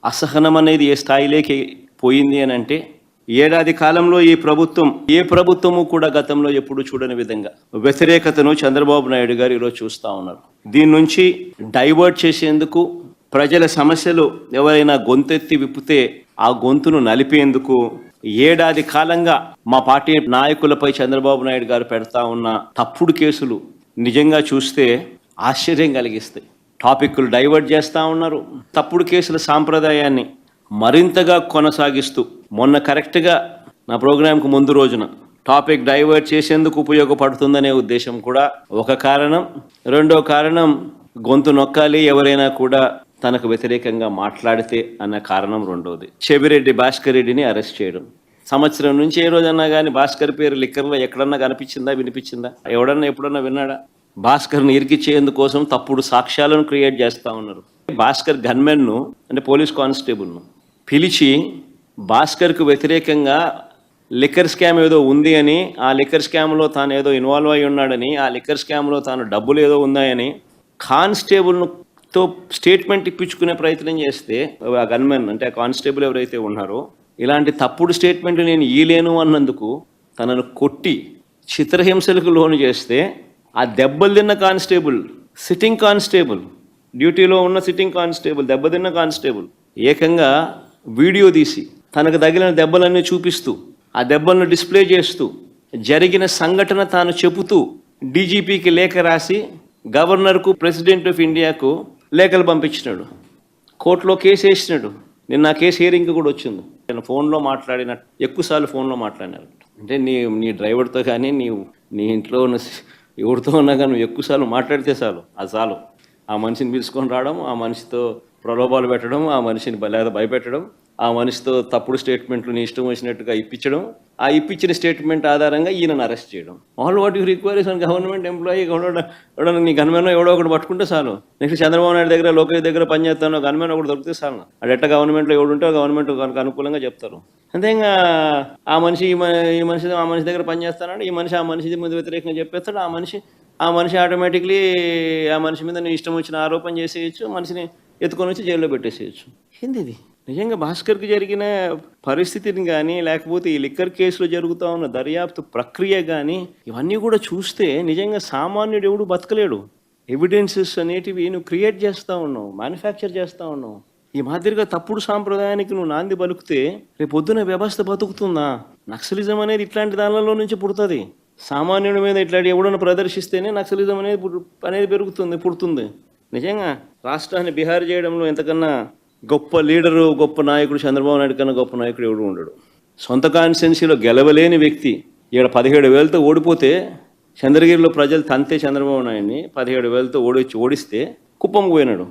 అసహనం అనేది ఏ స్థాయిలోకి పోయింది అని అంటే, ఏడాది కాలంలో ఈ ప్రభుత్వం ఏ ప్రభుత్వము కూడా గతంలో ఎప్పుడు చూడని విధంగా వ్యతిరేకతను చంద్రబాబు నాయుడు గారు ఈరోజు చూస్తూ ఉన్నారు. దీని నుంచి డైవర్ట్ చేసేందుకు, ప్రజల సమస్యలు ఎవరైనా గొంతెత్తి విప్పితే ఆ గొంతును నలిపేందుకు ఏడాది కాలంగా మా పార్టీ నాయకులపై చంద్రబాబు నాయుడు గారు పెడతా ఉన్న తప్పుడు కేసులు నిజంగా చూస్తే ఆశ్చర్యం కలిగిస్తాయి. టాపిక్లు డైవర్ట్ చేస్తూ ఉన్నారు. తప్పుడు కేసుల సాంప్రదాయాన్ని మరింతగా కొనసాగిస్తూ మొన్న కరెక్ట్గా నా ప్రోగ్రాంకు ముందు రోజున టాపిక్ డైవర్ట్ చేసేందుకు ఉపయోగపడుతుందనే ఉద్దేశం కూడా ఒక కారణం. రెండో కారణం, గొంతు నొక్కాలి ఎవరైనా కూడా తనకు వ్యతిరేకంగా మాట్లాడితే అన్న కారణం రెండోది. చెవిరెడ్డి భాస్కర్ రెడ్డిని అరెస్ట్ చేయడం. సంవత్సరం నుంచి ఏ రోజన్నా కానీ భాస్కర్ పేరు లిక్కర్లో ఎక్కడన్నా కనిపించిందా, వినిపించిందా? ఎవడన్నా ఎప్పుడన్నా విన్నాడా? భాస్కర్ని ఇరికిచ్చేందుకోసం తప్పుడు సాక్ష్యాలను క్రియేట్ చేస్తూ ఉన్నారు. భాస్కర్ గన్మెన్ను అంటే పోలీస్ కానిస్టేబుల్ను పిలిచి భాస్కర్కు వ్యతిరేకంగా లిక్కర్ స్కామ్ ఏదో ఉంది అని, ఆ లిక్కర్ స్కామ్లో తాను ఏదో ఇన్వాల్వ్ అయి ఉన్నాడని, ఆ లిక్కర్ స్కామ్లో తాను డబ్బులు ఏదో ఉన్నాయని కానిస్టేబుల్తో స్టేట్మెంట్ ఇప్పించుకునే ప్రయత్నం చేస్తే, ఆ గన్మెన్ అంటే ఆ కానిస్టేబుల్ ఎవరైతే ఉన్నారో ఇలాంటి తప్పుడు స్టేట్మెంట్ నేను ఈలేను అన్నందుకు తనను కొట్టి చిత్రహింసలకు లోను చేస్తే, ఆ దెబ్బలు తిన్న కానిస్టేబుల్, సిట్టింగ్ కానిస్టేబుల్, డ్యూటీలో ఉన్న సిట్టింగ్ కానిస్టేబుల్, దెబ్బతిన్న కానిస్టేబుల్ ఏకంగా వీడియో తీసి తనకు తగిలిన దెబ్బలన్నీ చూపిస్తూ, ఆ దెబ్బలను డిస్ప్లే చేస్తూ, జరిగిన సంఘటన తాను చెబుతూ డీజీపీకి లేఖ రాసి గవర్నర్కు, ప్రెసిడెంట్ ఆఫ్ ఇండియాకు లేఖలు పంపించినాడు. కోర్టులో కేసు వేసినాడు. నిన్న ఆ కేసు హియరింగ్ కూడా వచ్చింది. నేను ఫోన్లో మాట్లాడినట్టు ఎక్కువసార్లు ఫోన్లో మాట్లాడినారు. అంటే నీ డ్రైవర్తో కానీ నీ ఇంట్లో ఉన్న ఎవరితో ఉన్నా కానీ నువ్వు ఎక్కువసార్లు మాట్లాడితే చాలు. ఆ మనిషిని పిలుచుకొని రావడం, ఆ మనిషితో ప్రలోభాలు పెట్టడం, ఆ మనిషిని లేదా భయపెట్టడం, ఆ మనిషితో తప్పుడు స్టేట్మెంట్లు నీ ఇష్టం వచ్చినట్టుగా ఇప్పించడం, ఆ ఇప్పించిన స్టేట్మెంట్ ఆధారంగా ఈయనను అరెస్ట్ చేయడం. All what you require is government employee. ఎవడో నీ గన్మెన్ ఎవడో ఒకటి పట్టుకుంటే చాలు. నెక్స్ట్ చంద్రబాబు నాయుడు దగ్గర, లోకేష్ దగ్గర పనిచేస్తాను గన్మెన్ ఒకటి దొరికితే చాలు. అది ఎట్ట గవర్నమెంట్లో ఎవడుంటే గవర్నమెంట్ కనుక అనుకూలంగా చెప్తారు. అంతేగా ఆ మనిషి ఈ మనిషి ఆ మనిషి దగ్గర పనిచేస్తానంటే ఈ మనిషి ఆ మనిషి మీద వ్యతిరేకంగా చెప్పేస్తాడు. ఆ మనిషి ఆటోమేటిక్లీ ఆ మనిషి మీద నీ ఇష్టం వచ్చిన ఆరోపణ చేసేయచ్చు, మనిషిని ఎత్తుకొని వచ్చి జైల్లో పెట్టేసేయచ్చు. ఏంది ఇది? నిజంగా భాస్కర్కి జరిగిన పరిస్థితిని కానీ, లేకపోతే ఈ లిక్కర్ కేసులో జరుగుతూ ఉన్న దర్యాప్తు ప్రక్రియ కానీ, ఇవన్నీ కూడా చూస్తే నిజంగా సామాన్యుడు ఎవడు బతకలేడు. ఎవిడెన్సెస్ అనేటివి నువ్వు క్రియేట్ చేస్తూ ఉన్నావు, మ్యానుఫ్యాక్చర్ చేస్తూ ఉన్నావు. ఈ మాదిరిగా తప్పుడు సాంప్రదాయానికి నువ్వు నాంది పలుకుతే రేపు పొద్దున వ్యవస్థ బతుకుతుందా? నక్సలిజం అనేది ఇట్లాంటి దానిలో నుంచి పుడుతుంది. సామాన్యుడి మీద ఇట్లాంటి ఎవడన్నా ప్రదర్శిస్తేనే నక్సలిజం అనేది పుడుతుంది. నిజంగా రాష్ట్రాన్ని బిహార్ చేయడంలో ఎంతకన్నా గొప్ప లీడరు, గొప్ప నాయకుడు చంద్రబాబు నాయుడు కన్నా గొప్ప నాయకుడు ఎవడు ఉండడు. సొంత కాన్స్టిట్యున్సీలో గెలవలేని వ్యక్తి ఇక్కడ 17,000తో ఓడిపోతే, చంద్రగిరిలో ప్రజలు తంతే చంద్రబాబు నాయుడిని 17,000తో ఓడిస్తే కుప్పంకు పోయినాడు.